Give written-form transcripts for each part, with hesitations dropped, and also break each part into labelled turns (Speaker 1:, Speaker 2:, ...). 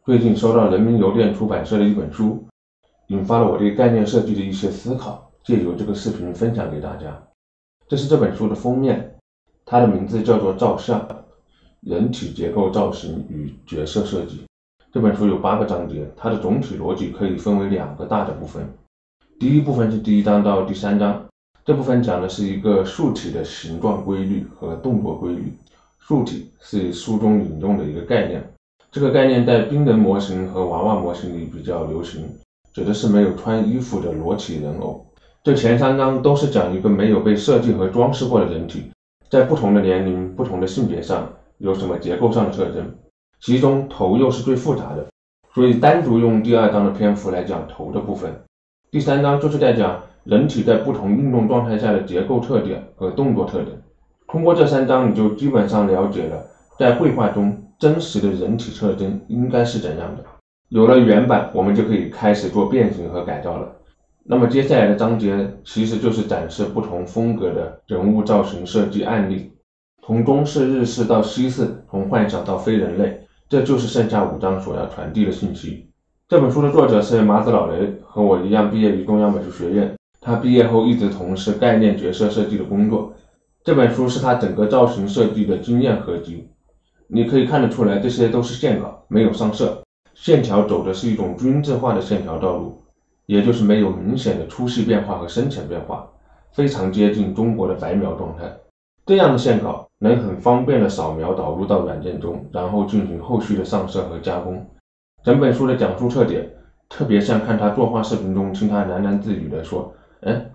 Speaker 1: 最近收到人民邮电出版社的一本书，引发了我对概念设计的一些思考，借由这个视频分享给大家。这是这本书的封面，它的名字叫做《照相：人体结构造型与角色设计》。这本书有8个章节，它的总体逻辑可以分为2个大的部分。第一部分是第1章到第3章，这部分讲的是一个树体的形状规律和动作规律。树体是书中引用的一个概念，这个概念在冰人模型和娃娃模型里比较流行，指的是没有穿衣服的裸体人偶。这前3章都是讲一个没有被设计和装饰过的人体，在不同的年龄、不同的性别上有什么结构上的特征，其中头又是最复杂的，所以单独用第2章的篇幅来讲头的部分。第3章就是在讲人体在不同运动状态下的结构特点和动作特点。通过这3章，你就基本上了解了在绘画中真实的人体特征应该是怎样的。有了原版，我们就可以开始做变形和改造了。那么接下来的章节其实就是展示不同风格的人物造型设计案例，从中式、日式到西式，从幻想到非人类，这就是剩下5章所要传递的信息。这本书的作者是麻子老雷，和我一样毕业于中央美术学院，他毕业后一直从事概念角色设计的工作。这本书是他整个造型设计的经验合集，你可以看得出来，这些都是线稿，没有上色，线条走的是一种均质化的线条道路，也就是没有明显的粗细变化和深浅变化，非常接近中国的白描状态。这样的线稿能很方便的扫描导入到软件中，然后进行后续的上色和加工。整本书的讲述特点特别像看他作画视频中听他喃喃自语的说，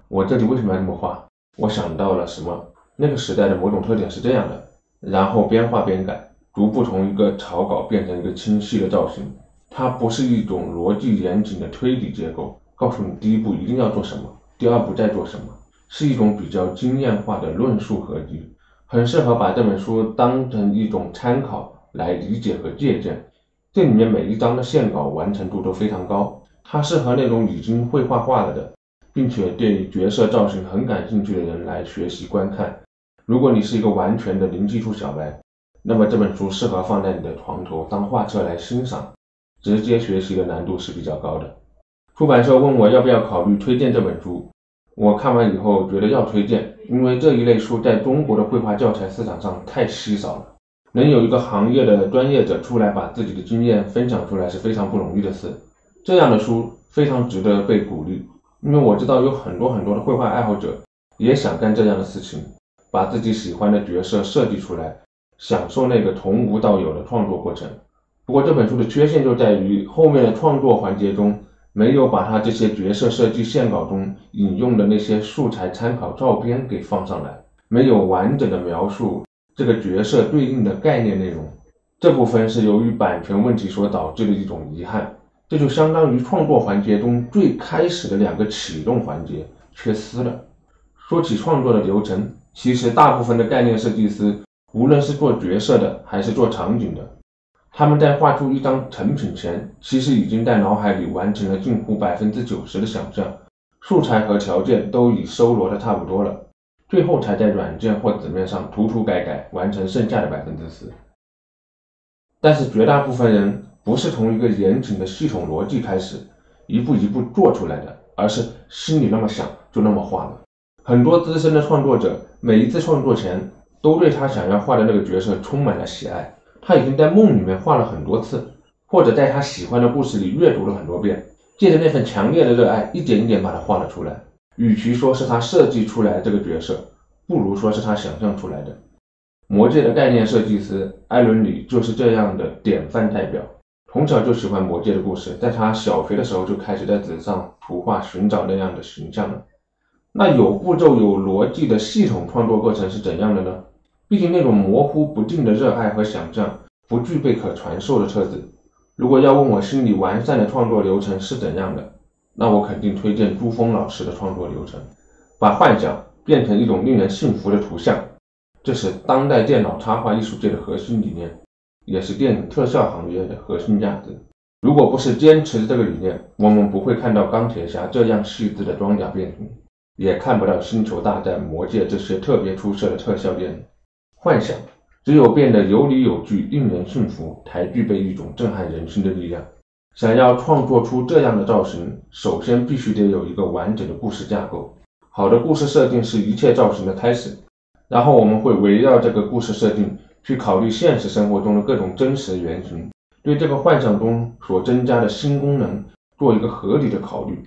Speaker 1: 我这里为什么要这么画，我想到了什么，那个时代的某种特点是这样的，然后边画边改，逐步从一个草稿变成一个清晰的造型。它不是一种逻辑严谨的推理结构，告诉你第1步一定要做什么，第2步再做什么，是一种比较经验化的论述合集，很适合把这本书当成一种参考来理解和借鉴。这里面每一章的线稿完成度都非常高，它适合那种已经会画画了的，并且对角色造型很感兴趣的人来学习观看。如果你是一个完全的零基础小白，那么这本书适合放在你的床头当画册来欣赏，直接学习的难度是比较高的。出版社问我要不要考虑推荐这本书，我看完以后觉得要推荐，因为这一类书在中国的绘画教材市场上太稀少了，能有一个行业的专业者出来把自己的经验分享出来是非常不容易的事。这样的书非常值得被鼓励，因为我知道有很多的绘画爱好者也想干这样的事情，把自己喜欢的角色设计出来，享受那个从无到有的创作过程。不过这本书的缺陷就在于后面的创作环节中没有把他这些角色设计线稿中引用的那些素材参考照片给放上来，没有完整的描述这个角色对应的概念内容。这部分是由于版权问题所导致的一种遗憾，这就相当于创作环节中最开始的2个启动环节缺失了。说起创作的流程，其实大部分的概念设计师，无论是做角色的还是做场景的，他们在画出一张成品前，其实已经在脑海里完成了近乎90%的想象，素材和条件都已搜罗的差不多了，最后才在软件或纸面上涂改完成剩下的10%。但是绝大部分人不是从一个严谨的系统逻辑开始，一步一步做出来的，而是心里那么想就那么画了。很多资深的创作者每一次创作前都对他想要画的那个角色充满了喜爱，他已经在梦里面画了很多次，或者在他喜欢的故事里阅读了很多遍，借着那份强烈的热爱一点一点把它画了出来。与其说是他设计出来的这个角色，不如说是他想象出来的。魔戒的概念设计师艾伦里就是这样的典范代表，从小就喜欢魔戒的故事，在他小学的时候就开始在纸上涂画寻找那样的形象了。那有步骤有逻辑的系统创作过程是怎样的呢？毕竟那种模糊不定的热爱和想象不具备可传授的特质。如果要问我心理完善的创作流程是怎样的，那我肯定推荐朱峰老师的创作流程，把幻想变成一种令人信服的图像，这是当代电脑插画艺术界的核心理念，也是电影特效行业的核心价值。如果不是坚持这个理念，我们不会看到钢铁侠这样细致的装甲变形，也看不到星球大战、魔戒这些特别出色的特效电影。幻想只有变得有理有据、令人信服，才具备一种震撼人心的力量。想要创作出这样的造型，首先必须得有一个完整的故事架构。好的故事设定是一切造型的开始，然后我们会围绕这个故事设定去考虑现实生活中的各种真实的原型，对这个幻想中所增加的新功能做一个合理的考虑。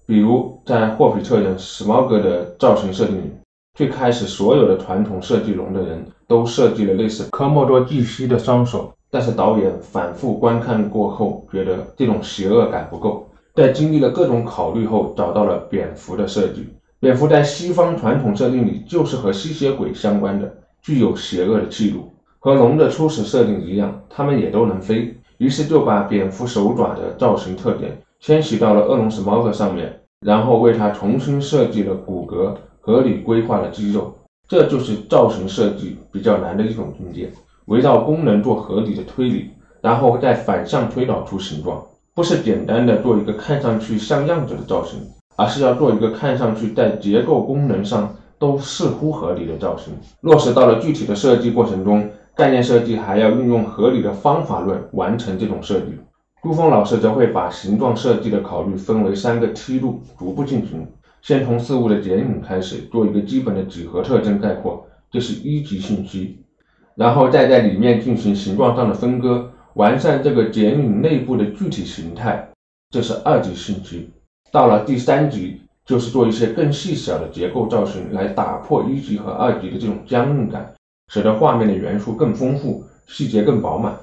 Speaker 1: 比如在霍比特人史茅格的造型设定里，最开始所有的传统设计龙的人都设计了类似科莫多巨蜥的双手，但是导演反复观看过后觉得这种邪恶感不够，在经历了各种考虑后找到了蝙蝠的设计。蝙蝠在西方传统设定里就是和吸血鬼相关的，具有邪恶的气度，和龙的初始设定一样，它们也都能飞，于是就把蝙蝠手爪的造型特点迁徙到了恶龙史茅格上面，然后为它重新设计了骨骼，合理规划了肌肉。这就是造型设计比较难的一种境界，围绕功能做合理的推理，然后再反向推导出形状，不是简单的做一个看上去像样子的造型，而是要做一个看上去在结构功能上都似乎合理的造型。落实到了具体的设计过程中，概念设计还要运用合理的方法论完成这种设计。朱峰老师则会把形状设计的考虑分为3个梯度逐步进行，先从事物的剪影开始，做一个基本的几何特征概括，这是一级信息，然后再在里面进行形状上的分割，完善这个剪影内部的具体形态，这是2级信息。到了第3级，就是做一些更细小的结构造型，来打破1级和2级的这种僵硬感，使得画面的元素更丰富，细节更饱满。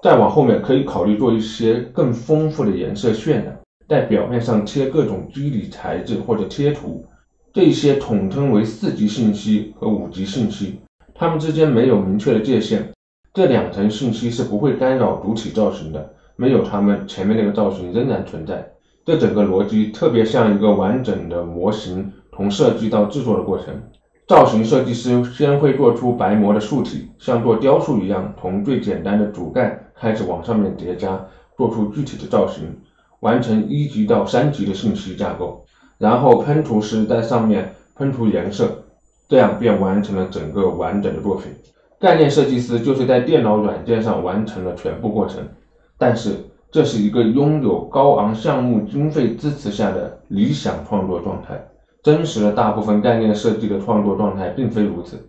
Speaker 1: 再往后面可以考虑做一些更丰富的颜色渲染，在表面上贴各种肌理材质或者贴图，这些统称为4级信息和5级信息，它们之间没有明确的界限，这2层信息是不会干扰主体造型的，没有它们前面那个造型仍然存在。这整个逻辑特别像一个完整的模型从设计到制作的过程。造型设计师先会做出白模的树体，像做雕塑一样，从最简单的主干开始往上面叠加，做出具体的造型，完成1级到3级的信息架构，然后喷涂师在上面喷涂颜色，这样便完成了整个完整的作品。概念设计师就是在电脑软件上完成了全部过程，但是这是一个拥有高昂项目经费支持下的理想创作状态，真实的大部分概念设计的创作状态并非如此。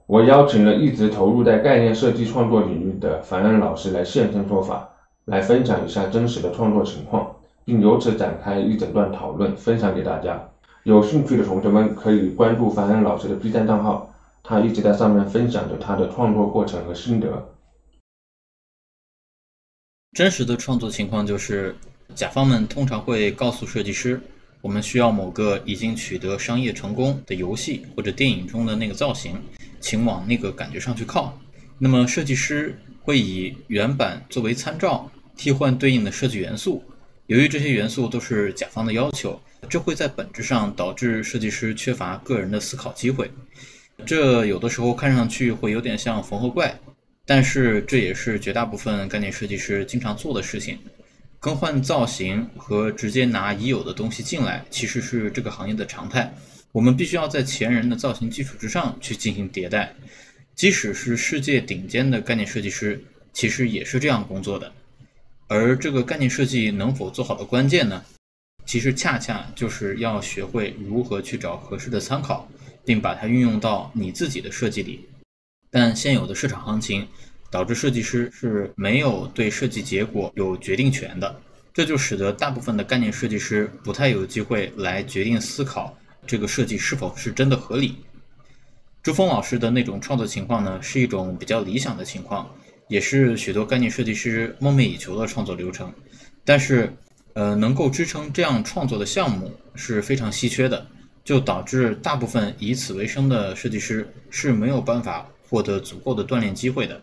Speaker 1: 我邀请了一直投入在概念设计创作领域的樊恩老师来现身说法，来分享一下真实的创作情况，并由此展开一整段讨论，分享给大家。有兴趣的同学们可以关注樊恩老师的 B 站账号，他一直在上面分享着他的创作过程和心得。
Speaker 2: 真实的创作情况就是，甲方们通常会告诉设计师，我们需要某个已经取得商业成功的游戏或者电影中的那个造型，请往那个感觉上去靠。那么设计师会以原版作为参照，替换对应的设计元素。由于这些元素都是甲方的要求，这会在本质上导致设计师缺乏个人的思考机会。这有的时候看上去会有点像缝合怪，但是这也是绝大部分概念设计师经常做的事情。更换造型和直接拿已有的东西进来，其实是这个行业的常态。我们必须要在前人的造型基础之上去进行迭代。即使是世界顶尖的概念设计师，其实也是这样工作的。而这个概念设计能否做好的关键呢，其实恰恰就是要学会如何去找合适的参考，并把它运用到你自己的设计里。但现有的市场行情导致设计师是没有对设计结果有决定权的，这就使得大部分的概念设计师不太有机会来决定思考这个设计是否是真的合理。朱峰老师的那种创作情况呢，是一种比较理想的情况，也是许多概念设计师梦寐以求的创作流程。但是能够支撑这样创作的项目是非常稀缺的，就导致大部分以此为生的设计师是没有办法获得足够的锻炼机会的。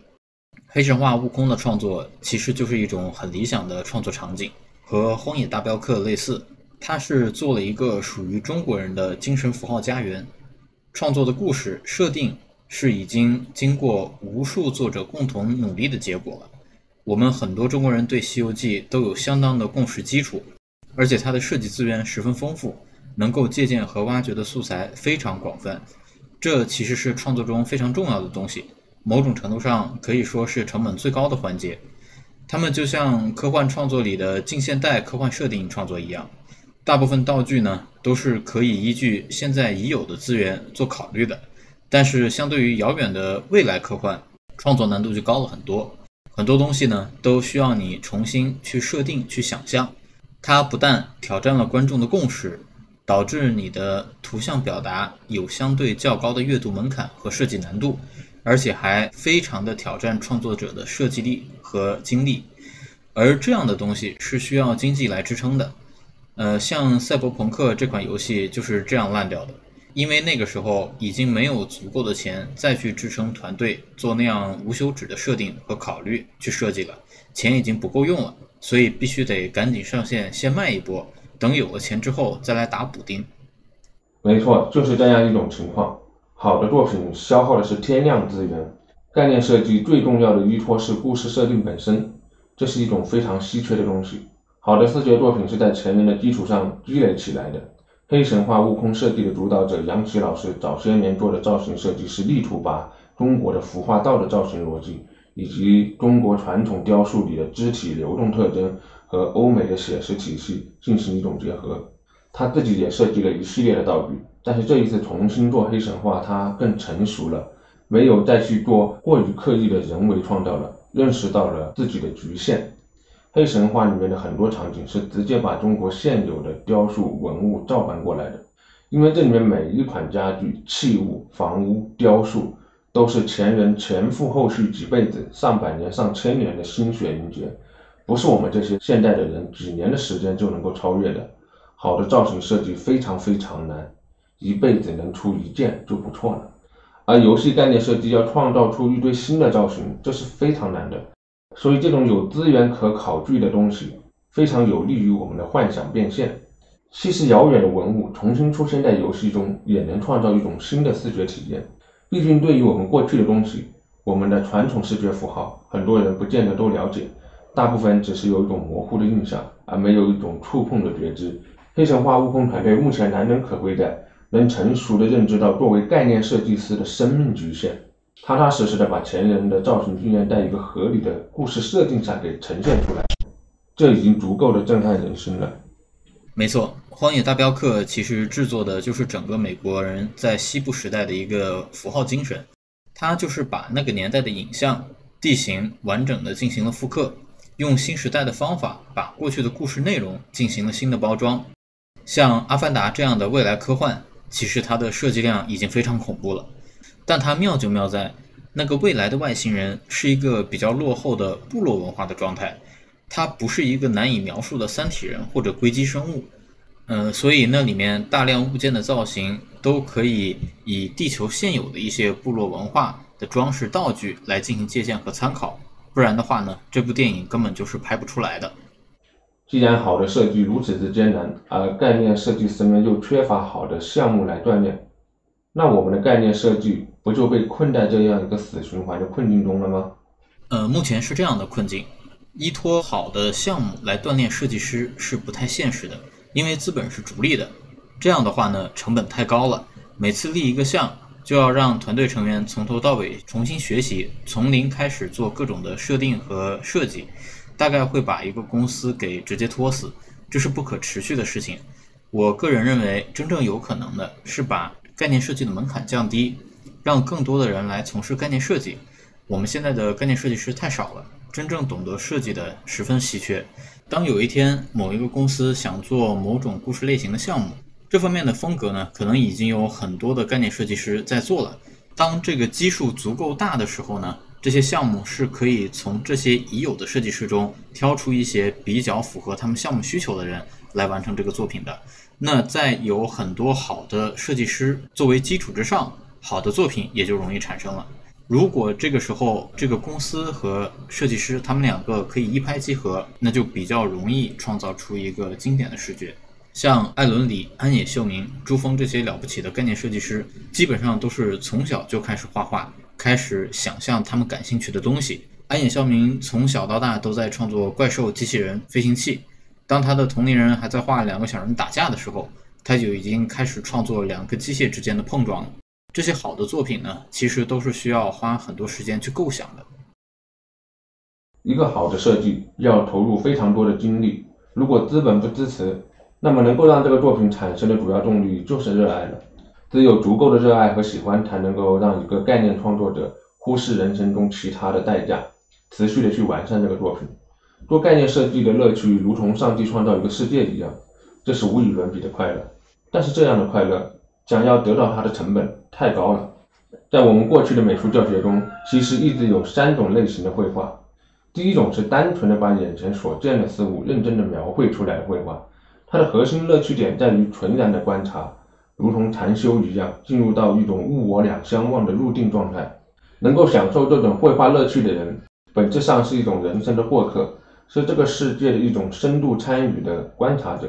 Speaker 2: 黑神话悟空的创作其实就是一种很理想的创作场景，和荒野大镖客类似，它是做了一个属于中国人的精神符号家园。创作的故事设定是已经经过无数作者共同努力的结果了。我们很多中国人对《西游记》都有相当的共识基础，而且它的设计资源十分丰富，能够借鉴和挖掘的素材非常广泛，这其实是创作中非常重要的东西。某种程度上可以说是成本最高的环节。它们就像科幻创作里的近现代科幻设定创作一样，大部分道具呢都是可以依据现在已有的资源做考虑的，但是相对于遥远的未来科幻，创作难度就高了很多。很多东西呢都需要你重新去设定去想象，它不但挑战了观众的共识，导致你的图像表达有相对较高的阅读门槛和设计难度，而且还非常的挑战创作者的设计力和精力，而这样的东西是需要经济来支撑的。像赛博朋克这款游戏就是这样烂掉的，因为那个时候已经没有足够的钱再去支撑团队做那样无休止的设定和考虑去设计了，钱已经不够用了，所以必须得赶紧上线先卖一波，等有了钱之后再来打补丁。
Speaker 1: 没错，就是这样一种情况。好的作品消耗的是天量资源，概念设计最重要的依托是故事设定本身，这是一种非常稀缺的东西。好的视觉作品是在前人的基础上积累起来的。黑神话悟空设计的主导者杨奇老师早些年做的造型设计是力图把中国的服化道的造型逻辑，以及中国传统雕塑里的肢体流动特征和欧美的写实体系进行一种结合。他自己也设计了一系列的道具，但是这一次重新做黑神话，他更成熟了，没有再去做过于刻意的人为创造了，认识到了自己的局限。黑神话里面的很多场景是直接把中国现有的雕塑文物照搬过来的，因为这里面每一款家具、器物、房屋、雕塑都是前人前赴后续几辈子、上百年、上千年的心血凝结，不是我们这些现代的人几年的时间就能够超越的。好的造型设计非常非常难，一辈子能出一件就不错了。而游戏概念设计要创造出一堆新的造型，这是非常难的。所以这种有资源可考据的东西，非常有利于我们的幻想变现。其实遥远的文物重新出现在游戏中，也能创造一种新的视觉体验。毕竟对于我们过去的东西，我们的传统视觉符号，很多人不见得都了解，大部分只是有一种模糊的印象，而没有一种触碰的觉知。黑神话悟空团队目前难能可贵的，能成熟的认知到作为概念设计师的生命局限，踏踏实实的把前人的造型经验在一个合理的故事设定上给呈现出来，这已经足够的震撼人心了。
Speaker 2: 没错，荒野大镖客其实制作的就是整个美国人在西部时代的一个符号精神，它就是把那个年代的影像、地形完整的进行了复刻，用新时代的方法把过去的故事内容进行了新的包装。像阿凡达这样的未来科幻，其实它的设计量已经非常恐怖了，但它妙就妙在那个未来的外星人是一个比较落后的部落文化的状态，它不是一个难以描述的三体人或者硅基生物。所以那里面大量物件的造型都可以以地球现有的一些部落文化的装饰道具来进行借鉴和参考，不然的话呢，这部电影根本就是拍不出来的。
Speaker 1: 既然好的设计如此之艰难，而概念设计师们又缺乏好的项目来锻炼，那我们的概念设计不就被困在这样一个死循环的困境中了吗？
Speaker 2: 目前是这样的困境，依托好的项目来锻炼设计师是不太现实的，因为资本是逐利的。这样的话呢，成本太高了，每次立一个项就要让团队成员从头到尾重新学习，从零开始做各种的设定和设计，大概会把一个公司给直接拖死，这是不可持续的事情。我个人认为，真正有可能的是把概念设计的门槛降低，让更多的人来从事概念设计。我们现在的概念设计师太少了，真正懂得设计的十分稀缺。当有一天某一个公司想做某种故事类型的项目，这方面的风格呢，可能已经有很多的概念设计师在做了。当这个基数足够大的时候呢，这些项目是可以从这些已有的设计师中挑出一些比较符合他们项目需求的人来完成这个作品的。那在有很多好的设计师作为基础之上，好的作品也就容易产生了。如果这个时候这个公司和设计师他们两个可以一拍即合，那就比较容易创造出一个经典的视觉。像艾伦里、安野秀明、朱峰这些了不起的概念设计师，基本上都是从小就开始画画，开始想象他们感兴趣的东西。安野秀明从小到大都在创作怪兽、机器人、飞行器，当他的同龄人还在画两个小人打架的时候，他就已经开始创作两个机械之间的碰撞了。这些好的作品呢，其实都是需要花很多时间去构想的。
Speaker 1: 一个好的设计要投入非常多的精力，如果资本不支持，那么能够让这个作品产生的主要动力就是热爱了。只有足够的热爱和喜欢，才能够让一个概念创作者忽视人生中其他的代价，持续的去完善这个作品。做概念设计的乐趣如同上帝创造一个世界一样，这是无与伦比的快乐。但是这样的快乐想要得到它的成本太高了。在我们过去的美术教学中，其实一直有3种类型的绘画。第一种是单纯的把眼前所见的事物认真的描绘出来的绘画，它的核心乐趣点在于纯然的观察，如同禅修一样，进入到一种物我两相忘的入定状态。能够享受这种绘画乐趣的人，本质上是一种人生的过客，是这个世界的一种深度参与的观察者。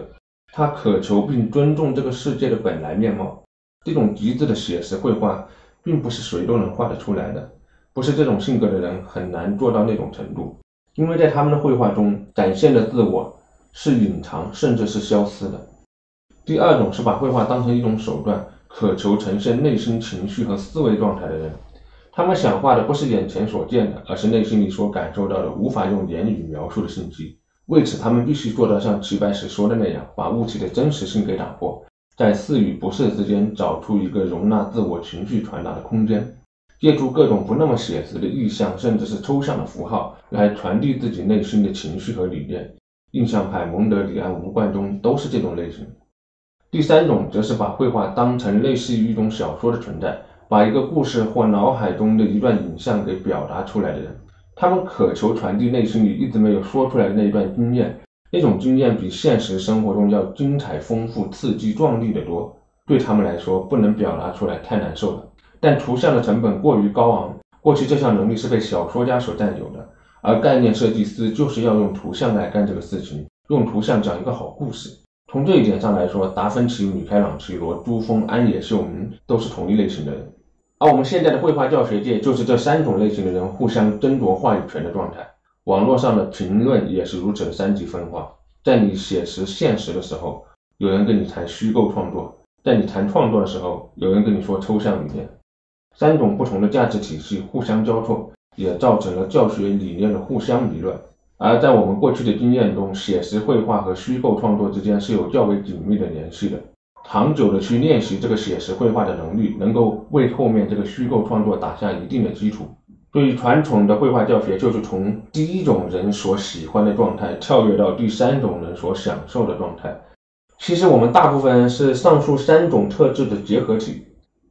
Speaker 1: 他渴求并尊重这个世界的本来面貌。这种极致的写实绘画并不是谁都能画得出来的，不是这种性格的人很难做到那种程度，因为在他们的绘画中展现的自我是隐藏甚至是消失的。第二种是把绘画当成一种手段，渴求呈现内心情绪和思维状态的人。他们想画的不是眼前所见的，而是内心里所感受到的无法用言语描述的信息。为此他们必须做到像齐白石说的那样，把物体的真实性给打破，在是与不是之间找出一个容纳自我情绪传达的空间，借助各种不那么写实的意象甚至是抽象的符号来传递自己内心的情绪和理念。印象派、蒙德里安、吴冠中都是这种类型。第三种则是把绘画当成类似于一种小说的存在，把一个故事或脑海中的一段影像给表达出来的人。他们渴求传递内心里一直没有说出来的那一段经验，那种经验比现实生活中要精彩丰富、刺激壮丽得多，对他们来说不能表达出来太难受了。但图像的成本过于高昂，过去这项能力是被小说家所占有的，而概念设计师就是要用图像来干这个事情，用图像讲一个好故事。从这一点上来说，达芬奇、米开朗基罗、朱峰、安野秀明都是同一类型的人。而我们现在的绘画教学界就是这3种类型的人互相争夺话语权的状态。网络上的评论也是如此的3极分化。在你写实现实的时候，有人跟你谈虚构创作；在你谈创作的时候，有人跟你说抽象理念。3种不同的价值体系互相交错，也造成了教学理念的互相理论。而在我们过去的经验中，写实绘画和虚构创作之间是有较为紧密的联系的。长久的去练习这个写实绘画的能力，能够为后面这个虚构创作打下一定的基础。对于传统的绘画教学，就是从第一种人所喜欢的状态跳跃到第3种人所享受的状态。其实我们大部分人是上述3种特质的结合体，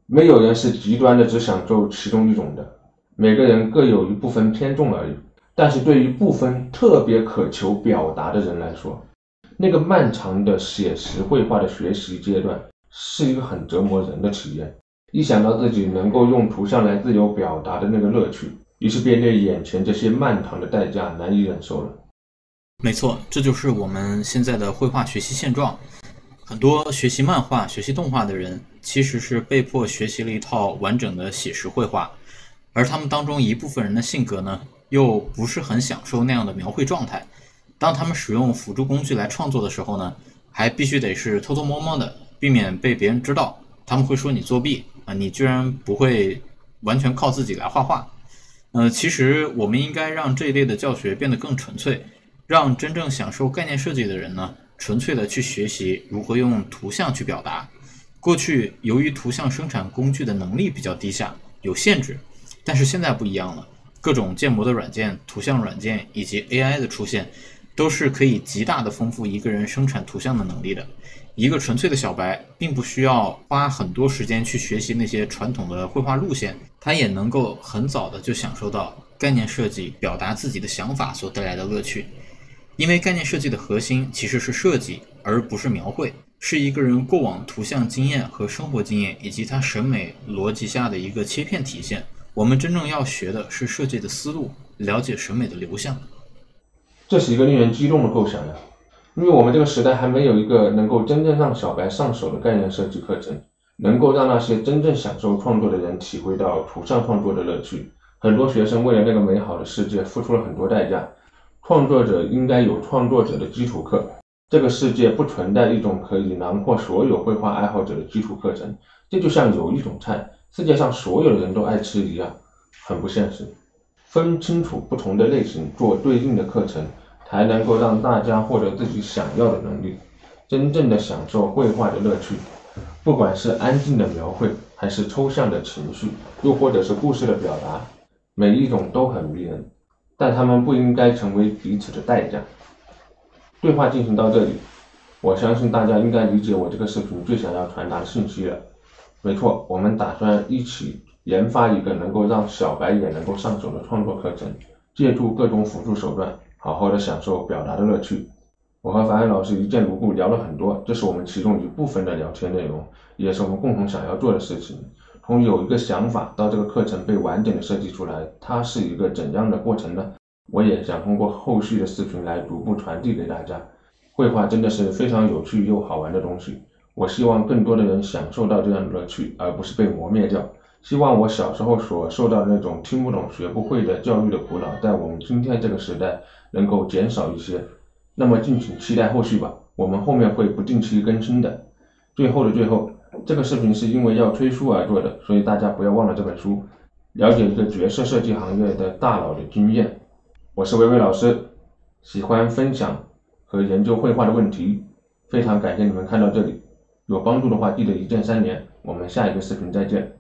Speaker 1: 没有人是极端的只享受其中一种的，每个人各有一部分偏重而已。但是对于部分特别渴求表达的人来说，那个漫长的写实绘画的学习阶段是一个很折磨人的体验。一想到自己能够用图像来自由表达的那个乐趣，于是便对眼前这些漫长的代价难以忍受了。
Speaker 2: 没错，这就是我们现在的绘画学习现状。很多学习漫画、学习动画的人，其实是被迫学习了一套完整的写实绘画，而他们当中一部分人的性格呢，又不是很享受那样的描绘状态。当他们使用辅助工具来创作的时候呢，还必须得是偷偷摸摸的，避免被别人知道。他们会说你作弊啊，你居然不会完全靠自己来画画。其实我们应该让这一类的教学变得更纯粹，让真正享受概念设计的人呢，纯粹的去学习如何用图像去表达。过去由于图像生产工具的能力比较低下，有限制，但是现在不一样了，各种建模的软件、图像软件以及 AI 的出现，都是可以极大的丰富一个人生产图像的能力的。一个纯粹的小白并不需要花很多时间去学习那些传统的绘画路线，他也能够很早的就享受到概念设计表达自己的想法所带来的乐趣。因为概念设计的核心其实是设计，而不是描绘，是一个人过往图像经验和生活经验以及他审美逻辑下的一个切片体现。我们真正要学的是设计的思路，了解审美的流向。
Speaker 1: 这是一个令人激动的构想呀，因为我们这个时代还没有一个能够真正让小白上手的概念设计课程，能够让那些真正享受创作的人体会到图像创作的乐趣。很多学生为了那个美好的世界付出了很多代价。创作者应该有创作者的基础课，这个世界不存在一种可以囊括所有绘画爱好者的基础课程。这就像有一种菜，世界上所有的人都爱吃一样，很不现实。分清楚不同的类型，做对应的课程，才能够让大家获得自己想要的能力，真正的享受绘画的乐趣。不管是安静的描绘，还是抽象的情绪，又或者是故事的表达，每一种都很迷人，但它们不应该成为彼此的代价。对话进行到这里，我相信大家应该理解我这个视频最想要传达的信息了。没错，我们打算一起研发一个能够让小白也能够上手的创作课程，借助各种辅助手段，好好的享受表达的乐趣。我和樊安老师一见如故，聊了很多，这是我们其中一部分的聊天内容，也是我们共同想要做的事情。从有一个想法到这个课程被完整的设计出来，它是一个怎样的过程呢？我也想通过后续的视频来逐步传递给大家。绘画真的是非常有趣又好玩的东西，我希望更多的人享受到这样的乐趣，而不是被磨灭掉。希望我小时候所受到的那种听不懂学不会的教育的苦恼，在我们今天这个时代能够减少一些。那么敬请期待后续吧，我们后面会不定期更新的。最后的最后，这个视频是因为要推书而做的，所以大家不要忘了这本书，了解一个角色设计行业的大佬的经验。我是薇薇老师，喜欢分享和研究绘画的问题，非常感谢你们看到这里，有帮助的话记得一键3连，我们下一个视频再见。